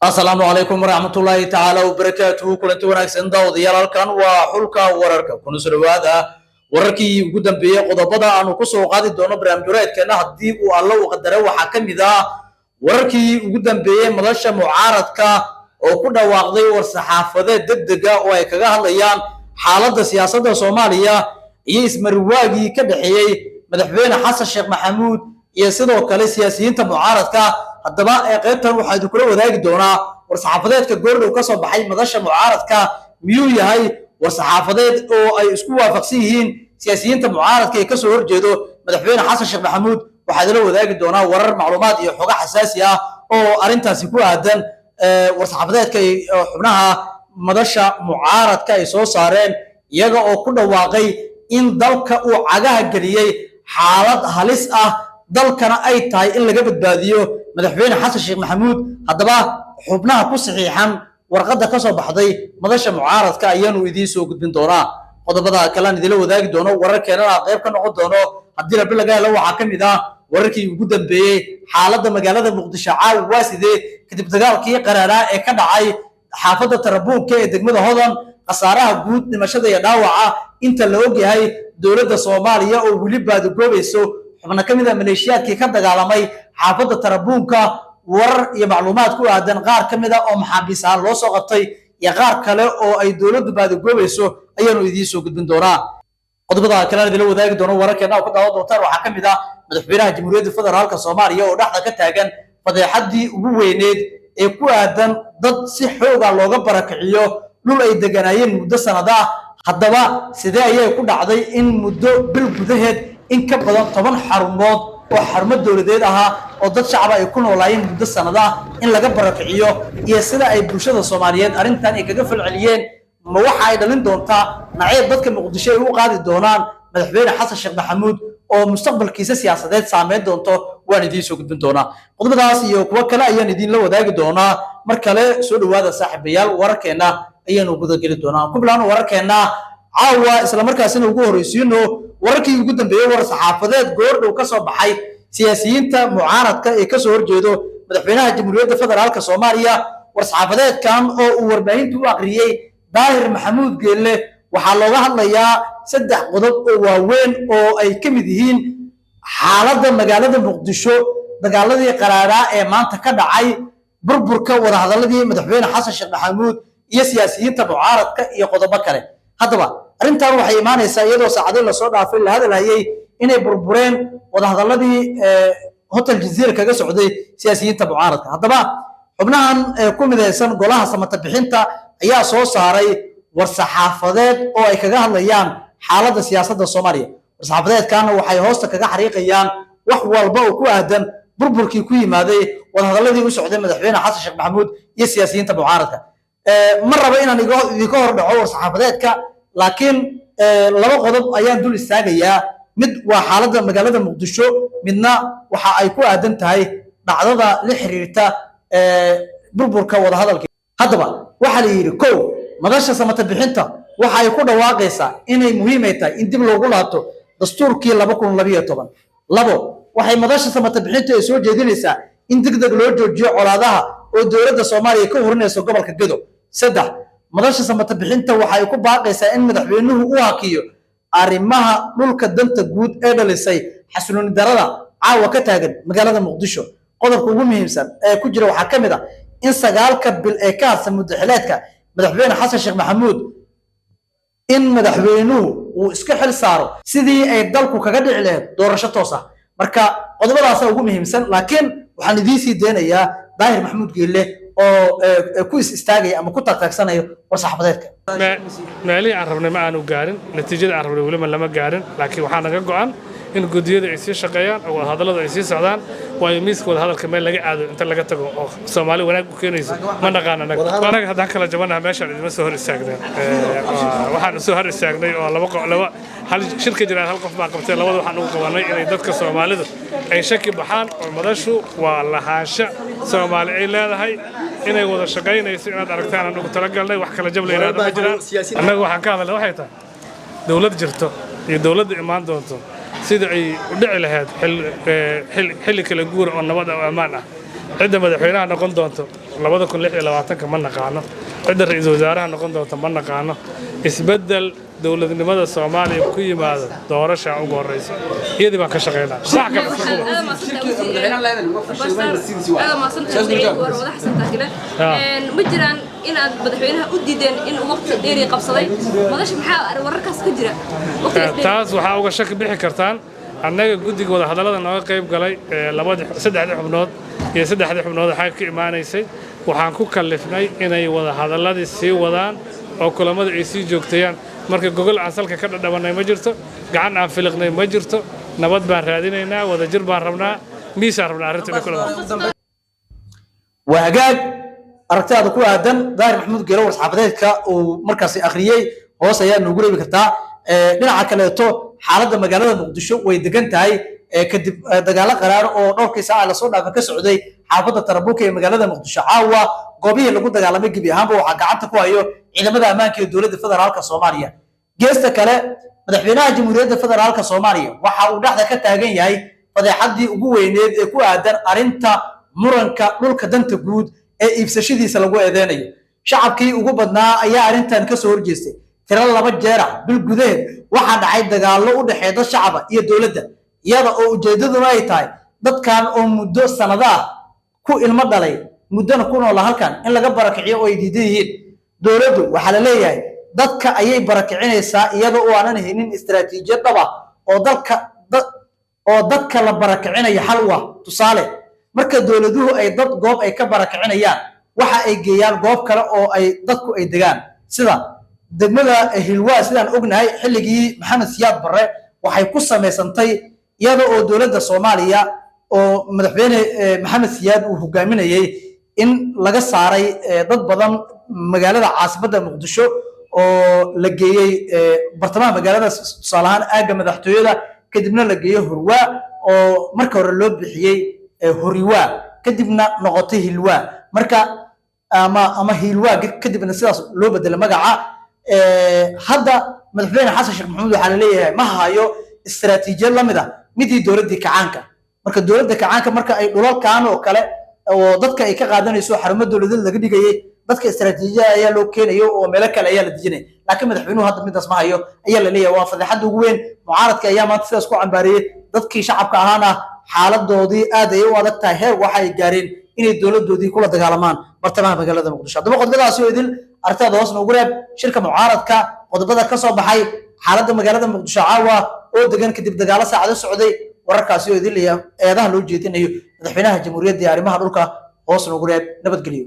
السلام عليكم ورحمة الله تعالى وبركاته كلنتي wanaagsan daawadayaal waa xulka wararka kuna soo dhawaada wararkii ugu dambeeyay qodobada aanu ku soo qaadi doono barnaamijyadeena hadii uu alla u qadaro waxa kamid ah wararkii ugu dambeeyay madasha mucaaradka oo ku dhawaaqday war saxaafadeed degdeg ah oo ay kaga hadlayaan xaaladda siyaasadda Soomaaliya iyo ismarwaagii ka dhaxeeyay madaxweyne Xasan Sheekh Maxamuud iyo sidoo kale siyaasiyiinta mucaaradka haddaba qaybtan waxa ay kula wadaagi doonaa war saxaafadeedka goordhow ka soo baxay madasha mucaaradka miyuu yahay war saxaafadeed oo ay isku waafaqsan yihiin siyaasiyiinta mucaaradka ee ka soo horjeedo madaxweyne Xasan Sheekh Maxamuud waxa la wadaagi doonaa warar macluumaad iyo xog xasaasi ah oo arintaasi ku aadan war saxaafadeedka xubnaha madasha mucaaradka ay soo saareen iyaga oo ku dhawaaqay in dalka uu cagaha galiyay xaalad halis ah dalkana ay tahay in laga badbaadiyo madaxweyne Xasan Sheekh Maxamuud haddaba xubnaha ku saxiixan warqadda ka soo baxday madasha mucaaradka ayaanu idin soo gudbin doonaa qodobada kale aan idin wadaagi doono wararkeena qayb ka noqon doono haddii la bilaga helo waxa kamid ah wararkii ugu dambeeyay xaaladda magaalada Muqdisho waa sidee kadib dagaalkii qaraaraa ee ka dhacay xaafadda Tarabuunka ee degmada Hodan qasaaraha guud dhimashada iyo dhaawaca inta la og yahay dowladda Soomaaliya oo wali baad goobayso xubnaha kamid ah maleeshiyaadkii ka dagaalamay xaafadda Tarabuunka warar iyo macluumaad ku aadan qaar kamid ah oo maxaabiis ah loo soo qabtay iyo qaar kale oo ay dowladdu baad goobayso ayaanu idin soo gudbin doonaa qodobada kale ee la wadaagi doono wararkeena oo ku daawan doontaan waxa kamid ah madaxweynaha Jamhuuriyadda Federaalka Soomaaliya oo dhaxda ka taagan fadeexadii ugu weyneed ee ku aadan dad si xoog ah looga barakiciyo dhul ay deganayeen muddo sanado ah haddaba sidee ayay ku dhacday in muddo bil gudaheed in ka badan 10 xarumood oo xarumo dawladeed aha oo dad shacab ay ku noolaayeen muddo sanado ah in laga barakiciyo iyo sida ay bulshada Soomaaliyeed arintan ay kaga falceliyeen ma waxa ay dhalin doontaa nacayb dadka Muqdisho ay u qaadi doonaan madaxweyne Xasan Sheekh Maxamuud oo mustaqbalkiisa siyaasadeed saameyn doonto waan idin soo gudbin doonaa qodobadaas iyo kuwa kale ayaan idin la wadaagi doonaa mar kale soo dhawaada saaxiibayaal wararkeena ayaanu guda gali doonaa ku bilaano wararkeena caawa isla markaasina ugu horeysiino wararkii ugu dambeeyay war saxaafadeed goordhow ka soo baxay siyaasiyiinta mucaaradka ee ka soo horjeedo madaxweynaha Jamhuuriyadda Federaalka Soomaaliya war saxaafadeedkan oo uu warbaahintu u aqriyay Daahir Maxamuud Geelle waxa looga hadlayaa saddex qodob oo waaweyn oo ay ka mid yihiin xaaladda magaalada Muqdisho dagaaladii qaraaraa ee maanta ka dhacay burburka wada hadaladii madaxweyne Xasan Sheekh Maxamuud iyo siyaasiyiinta mucaaradka iyo qodobo kale haddaba arintan waxay imaanaysaa iyadoo saacadii la soo dhaafay la hadalhayay inay burbureen wada hadaladii hotel Jazeera kaga socday siyaasiyiinta mucaaradka haddaba xubnahan ku midaysan golaha samata bixinta ayaa soo saaray war saxaafadeed oo ay kaga hadlayaan xaaladda siyaasadda Soomaaliya war saxaafadeedkana waxay hoosta kaga xariiqayaan wax walba oo ku aadan burburkii ku yimaaday wada hadaladii u socday madaxweyne Xasan Sheekh Maxamuud iyo siyaasiyiinta mucaaradka ma rabo inaan idinka hor dhaco war saxaafadeedka laakiin laba qodob ayaan dul istaagayaa mid waa xaaladda magaalada Muqdisho midna waxa ay ku aadan tahay dhacdada la xiriirta burburka wada hadalka haddaba waxa la yiri kow madasha samata bixinta waxa ay ku dhawaaqaysaa inay muhiim tahay in dib loogu laabto dastuurkii 2012 labo waxay madasha samata bixinta ay soo jeedinaysaa in degdeg loo joojiyo colaadaha oo dowladda Soomaaliya ka horinayso gobolka Gedo saddex madasha samata bixinta waxa ay ku baaqaysaa in madaxweynuhu uu hakiyo arrimaha dhulka danta guud ee dhalisay xasilooni darada caawa ka taagan magaalada Muqdisho qodobka ugu muhiimsan ee ku jira waxa kamid ah in sagaalka bil ee ka harsan muddaxileedka madaxweyne Xasan Sheekh Maxamuud in madaxweynuhu uu iska xil saaro sidii ay dalku kaga dhici lahayd doorasho toos ah marka qodobadaas ugu muhiimsan laakiin waxaan idin sii deenayaa Daahir Maxamuud Geelle oo ku istaagay ama ku taageersanayo war saxaafadeedka meelihii aan rabnay ma aanu gaarin natiijada aan rabnay wali ma lama gaarin laakiin waxaa naga go'an in gudiyada ay sii shaqeeyaan oo hadallada ay sii socdaan waa miiska wada hadalka meel laga aado inta laga tago oo Soomaali wanaag u keenayso ma naqaan anaga haddaan kala jabanahay meeshaan idima soo hor istaagnay waxaan soo hor istaagnay oo laba hal shirka jiraan hal qof baa qabtay labada waxaan ugu qabanay inay dadka Soomaalidu ay shaki baxaan oo madashu waa lahaansha Soomaali ay leedahay inay wada shaqeynayso inaad aragtaan anagu talagalnay wax kala jablaynaad ma jiraan anaga waxaan ka hadalnay waxay tahay dawlad jirto iyo dawladda imaan doonto sida ay u dhici lahayd xilli kala guur oo nabad oo ammaan ah cidda madaxweynaha noqon doonto labada kun lix iyo labaatanka ma naqaano cidda ra'iisul wasaaraha noqon doonta ma naqaano isbeddel dowladnimada Soomaaliya ku yimaado doorasha ugu horeysa iyadii baan ka shaqeynaa sax ka ma jiraan inaad madaxweynaha u diideen in waqti dheer qabsaday madax maxaa wararkaas ka jira taas waxa uga shaki bixi kartaan annaga guddiga wada hadallada nooga qayb galay saddexdii xubnood iyo saddexdii xubnood xaq ka imaanaysay waxaan ku kallifnay inay wada hadalladii sii wadaan oo kulamada ay sii joogtayaan marka gogol aan salka ka dhadhabanay ma jirto gacan aan filiqnay ma jirto nabad baan raadinaynaa wada jir baan rabnaa miisaan rabnaa arrinta kulama waa hagaag aragtidaada ku aadan daahir maxamuud geelo war-saxaafadeedka uu markaasi akhriyey hoos ayaa noogu reebi kartaa dhinaca kaleeto xaaladda magaalada muqdisho way degan tahay kadib dagaalo qaraar oo dhowrkii saaca lasoo dhaafay ka socday xaafadda Tarabuka ee magaalada muqdisho caawa goobihii lagu dagaalamay gebi ahaanba waxaa gacanta ku hayo ciidamada ammaanka ee dowladda federaalka Soomaaliya geesta kale madaxweynaha jamhuuriyadda federaalka Soomaaliya waxa uu dhaxda ka taagan yahay fadeexadii ugu weyneed ee ku aadan arinta muranka dhulka danta guud ee iibsashadiisa lagu eedeynayo shacabkii ugu badnaa ayaa arintan ka soo horjeestay tiro laba jeer bil gudaheed waxa dhacay dagaallo u dhaxeeya dad shacab iyo dowladda iyada oo ujeedaduna ay tahay dadkan oo muddo sanado ku ilmo dhalay muddana ku nool halkan in laga barakiciyo oo ay diidan yihiin dowladdu waxa la leeyahay dadka ayay barakicinaysaa iyada oo aanan helin istiraatiijiyad dhab ah oo dadka la barakicinayo xal u ah tusaale marka dowladuhu ay dad goob ay ka barakicinayaan waxa ay geeyaan goob kale oo ay dadku ay degaan sida degmada Hilwaa sidaan ognahay xilligii Maxamed Siyaad Barre waxay ku sameysantay iyada oo dowladda Soomaaliya oo madaxweyne Maxamed Siyaad uu hogaaminayay in laga saaray dad badan magaalada caasimadda Muqdisho oo la geeyay bartamaha magaalada tusaalahaan aaga madaxtooyada kadibna la geeyay Hurwaa oo marka hore loo bixiyay Huriwaa kadibna noqotay Hilwaa marka ama Hilwaa kadibna sidaas loo bedelay magaca hadda madaxweyne Xasan Sheekh Maxamuud waxa la leeyahay ma hayo istiraatiijiyad lamid ah midii dowladda kacaanka marka dowladda kacaanka marka ay dhulalkan oo kale oo dadka ay ka qaadanayso xarumo dowladeed laga dhigayay dadka istiraatiijiyada ayaa loo keenayo oo meel kale ayaa la dijinay laakiin madaxweynuhu hadda midaas ma hayo ayaa la leeyahay waa fadeexad ugu weyn mucaaradka ayaa maanta sidaas ku cambaariyay dadkii shacabka ahaana xaaladoodii aad ay u adag tahay heer waxa ay gaareen inay dowladoodii kula dagaalamaan bartamaha magaalada muqdisho haddaba qodobadaasi oo idil aragtida hoos noogu reeb shirka mucaaradka qodobada ka soo baxay xaaladda magaalada muqdisho caawa oo degan kadib dagaalo saacado socday wararkaasi oo idil eedaha loo jeedinayo madaxweynaha jamhuuriyadda arrimaha dhulka hoos noogu reeb nabadgelyo